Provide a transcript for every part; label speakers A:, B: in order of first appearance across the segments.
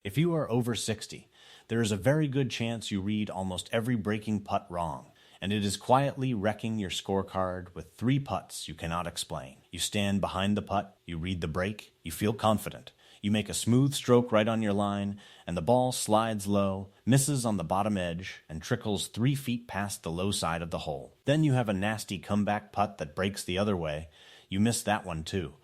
A: If you are over 60, there is a very good chance you read almost every breaking putt wrong, and it is quietly wrecking your scorecard with 3 putts you cannot explain. You stand behind the putt, you read the break, you feel confident. You make a smooth stroke right on your line, and the ball slides low, misses on the bottom edge, and trickles 3 feet past the low side of the hole. Then you have a nasty comeback putt that breaks the other way. You miss that one too.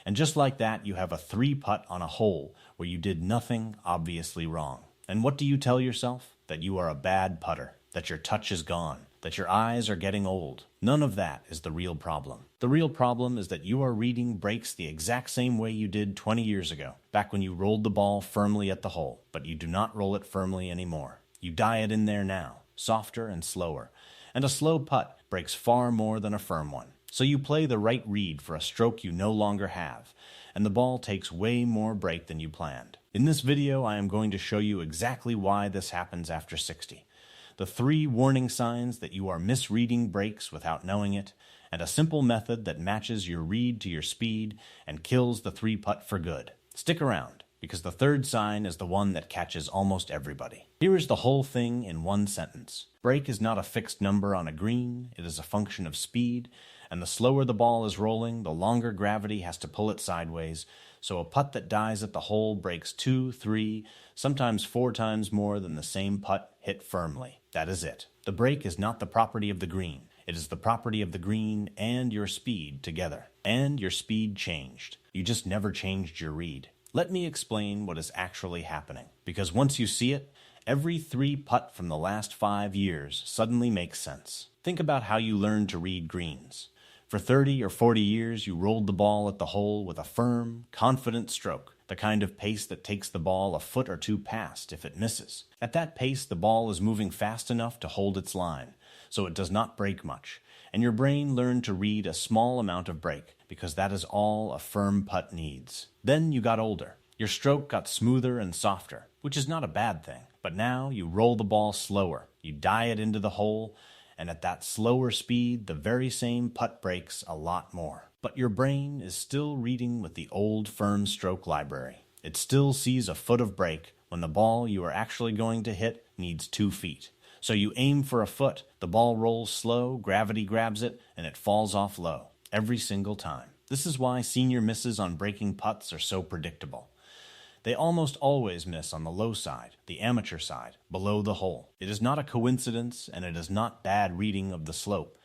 A: And just like that, you have a 3-putt on a hole where you did nothing obviously wrong. And what do you tell yourself? That you are a bad putter, that your touch is gone, that your eyes are getting old. None of that is the real problem. The real problem is that you are reading breaks the exact same way you did 20 years ago, back when you rolled the ball firmly at the hole, but you do not roll it firmly anymore. You die it in there now, softer and slower. And a slow putt breaks far more than a firm one. So you play the right read for a stroke you no longer have, and the ball takes way more break than you planned. In this video, I am going to show you exactly why this happens after 60. The 3 warning signs that you are misreading breaks without knowing it, and a simple method that matches your read to your speed and kills the 3-putt for good. Stick around, because the 3rd sign is the one that catches almost everybody. Here is the whole thing in one sentence. Break is not a fixed number on a green, it is a function of speed, and the slower the ball is rolling, the longer gravity has to pull it sideways, so a putt that dies at the hole breaks 2, 3, sometimes 4 times more than the same putt hit firmly. That is it. The break is not the property of the green. It is the property of the green and your speed together. And your speed changed. You just never changed your read. Let me explain what is actually happening, because once you see it, every 3-putt from the last 5 years suddenly makes sense. Think about how you learned to read greens. For 30 or 40 years, you rolled the ball at the hole with a firm, confident stroke, the kind of pace that takes the ball a foot or 2 past if it misses. At that pace, the ball is moving fast enough to hold its line, so it does not break much, and your brain learned to read a small amount of break, because that is all a firm putt needs. Then you got older. Your stroke got smoother and softer, which is not a bad thing, but now you roll the ball slower, you die it into the hole, and at that slower speed, the very same putt breaks a lot more. But your brain is still reading with the old firm stroke library. It still sees a foot of break when the ball you are actually going to hit needs 2 feet. So you aim for a foot, the ball rolls slow, gravity grabs it, and it falls off low, every single time. This is why senior misses on breaking putts are so predictable. They almost always miss on the low side, the amateur side, below the hole. It is not a coincidence, and it is not bad reading of the slope.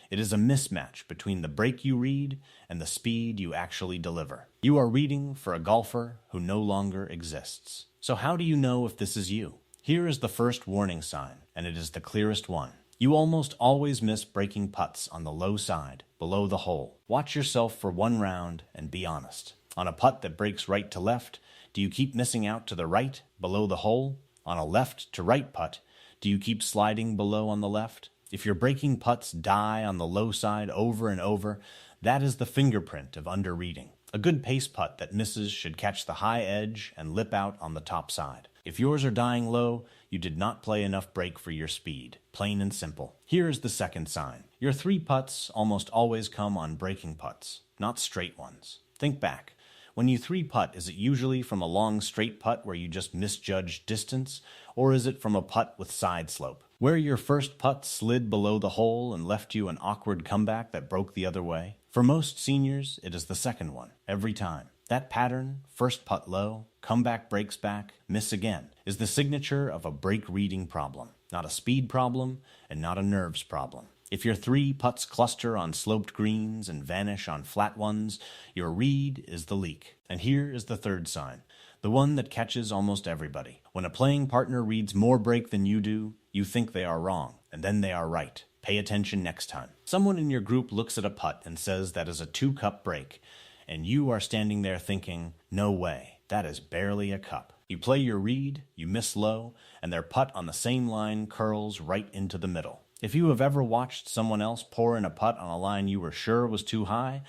A: It is a mismatch between the break you read and the speed you actually deliver. You are reading for a golfer who no longer exists. So how do you know if this is you? Here is the first warning sign, and it is the clearest one. You almost always miss breaking putts on the low side, below the hole. Watch yourself for 1 round and be honest. On a putt that breaks right to left, do you keep missing out to the right, below the hole? On a left to right putt, do you keep sliding below on the left? If your breaking putts die on the low side over and over, that is the fingerprint of underreading. A good pace putt that misses should catch the high edge and lip out on the top side. If yours are dying low, you did not play enough break for your speed. Plain and simple. Here is the second sign. Your 3 putts almost always come on breaking putts, not straight ones. Think back. When you 3-putt, is it usually from a long straight putt where you just misjudged distance, or is it from a putt with side slope? Where your first putt slid below the hole and left you an awkward comeback that broke the other way? For most seniors, it is the second one, every time. That pattern, first putt low, comeback breaks back, miss again, is the signature of a break reading problem, not a speed problem and not a nerves problem. If your 3 putts cluster on sloped greens and vanish on flat ones, your read is the leak. And here is the 3rd sign, the one that catches almost everybody. When a playing partner reads more break than you do, you think they are wrong, and then they are right. Pay attention next time. Someone in your group looks at a putt and says that is a 2-cup break, and you are standing there thinking, no way, that is barely a cup. You play your read, you miss low, and their putt on the same line curls right into the middle. If you have ever watched someone else pour in a putt on a line you were sure was too high,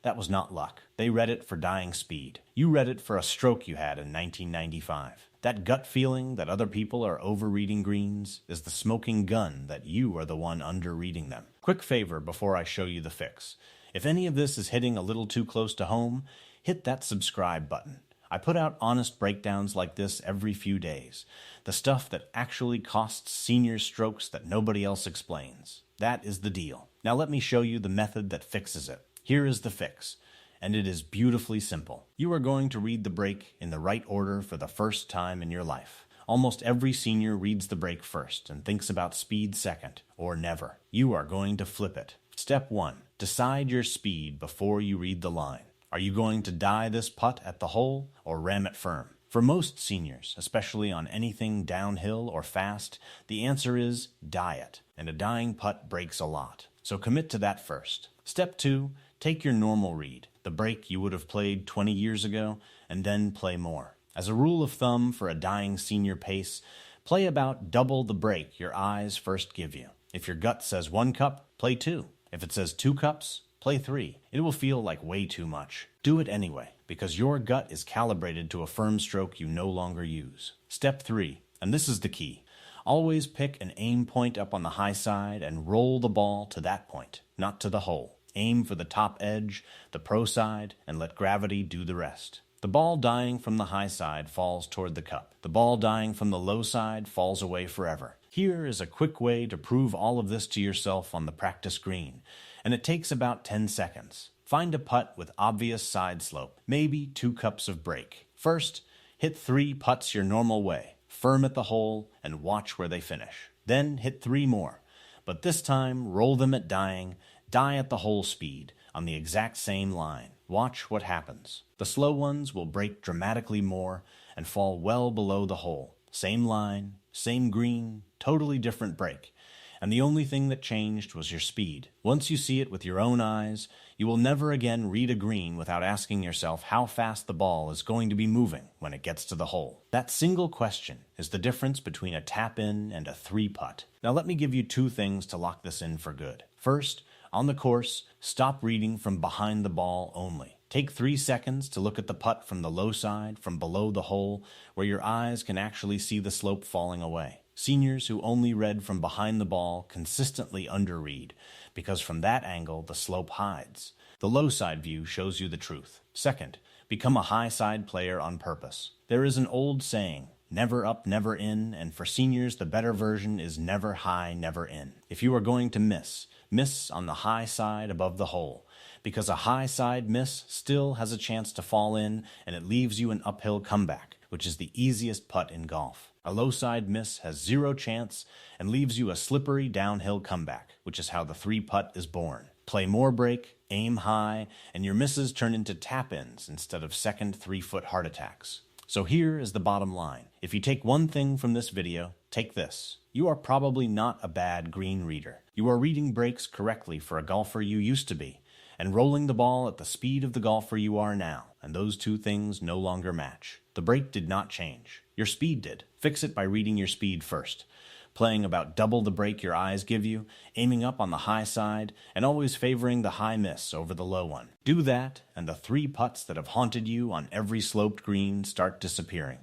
A: that was not luck. They read it for dying speed. You read it for a stroke you had in 1995. That gut feeling that other people are overreading greens is the smoking gun that you are the one underreading them. Quick favor before I show you the fix. If any of this is hitting a little too close to home, hit that subscribe button. I put out honest breakdowns like this every few days. The stuff that actually costs seniors strokes that nobody else explains. That is the deal. Now let me show you the method that fixes it. Here is the fix, and it is beautifully simple. You are going to read the break in the right order for the first time in your life. Almost every senior reads the break first and thinks about speed second, or never. You are going to flip it. Step 1. Decide your speed before you read the line. Are you going to die this putt at the hole or ram it firm? For most seniors, especially on anything downhill or fast, the answer is die it, and a dying putt breaks a lot. So commit to that first. Step 2, take your normal read, the break you would have played 20 years ago, and then play more. As a rule of thumb for a dying senior pace, play about double the break your eyes first give you. If your gut says 1 cup, play 2. If it says 2 cups, play 3. It will feel like way too much. Do it anyway, because your gut is calibrated to a firm stroke you no longer use. Step 3, and this is the key. Always pick an aim point up on the high side and roll the ball to that point, not to the hole. Aim for the top edge, the pro side, and let gravity do the rest. The ball dying from the high side falls toward the cup. The ball dying from the low side falls away forever. Here is a quick way to prove all of this to yourself on the practice green, and it takes about 10 seconds. Find a putt with obvious side slope, maybe 2 cups of break. First, hit 3 putts your normal way, firm at the hole, and watch where they finish. Then hit 3 more, but this time roll them at dying, die at the hole speed, on the exact same line. Watch what happens. The slow ones will break dramatically more and fall well below the hole. Same line, same green, totally different break. And the only thing that changed was your speed. Once you see it with your own eyes, you will never again read a green without asking yourself how fast the ball is going to be moving when it gets to the hole. That single question is the difference between a tap-in and a 3-putt. Now let me give you 2 things to lock this in for good. First, on the course, stop reading from behind the ball only. Take 3 seconds to look at the putt from the low side, from below the hole, where your eyes can actually see the slope falling away. Seniors who only read from behind the ball consistently underread, because from that angle the slope hides. The low side view shows you the truth. Second, become a high side player on purpose. There is an old saying, never up, never in, and for seniors the better version is never high, never in. If you are going to miss on the high side above the hole, because a high side miss still has a chance to fall in, and it leaves you an uphill comeback, which is the easiest putt in golf. A low side miss has 0 chance and leaves you a slippery downhill comeback, which is how the 3-putt is born. Play more break, aim high, and your misses turn into tap-ins instead of second 3-foot heart attacks. So here is the bottom line. If you take one thing from this video, take this. You are probably not a bad green reader. You are reading breaks correctly for a golfer you used to be, and rolling the ball at the speed of the golfer you are now, and those 2 things no longer match. The break did not change. Your speed did. Fix it by reading your speed first, playing about double the break your eyes give you, aiming up on the high side, and always favoring the high miss over the low one. Do that, and the 3 putts that have haunted you on every sloped green start disappearing.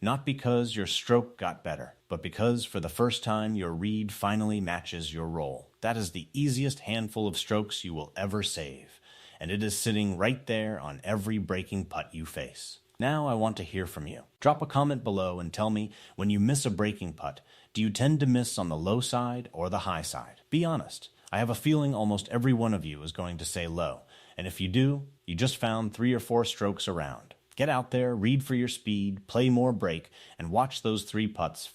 A: Not because your stroke got better, but because for the first time your read finally matches your roll. That is the easiest handful of strokes you will ever save, and it is sitting right there on every breaking putt you face. Now I want to hear from you. Drop a comment below and tell me, when you miss a breaking putt, do you tend to miss on the low side or the high side? Be honest. I have a feeling almost every one of you is going to say low, and if you do, you just found 3 or 4 strokes around. Get out there, read for your speed, play more break, and watch those 3 putts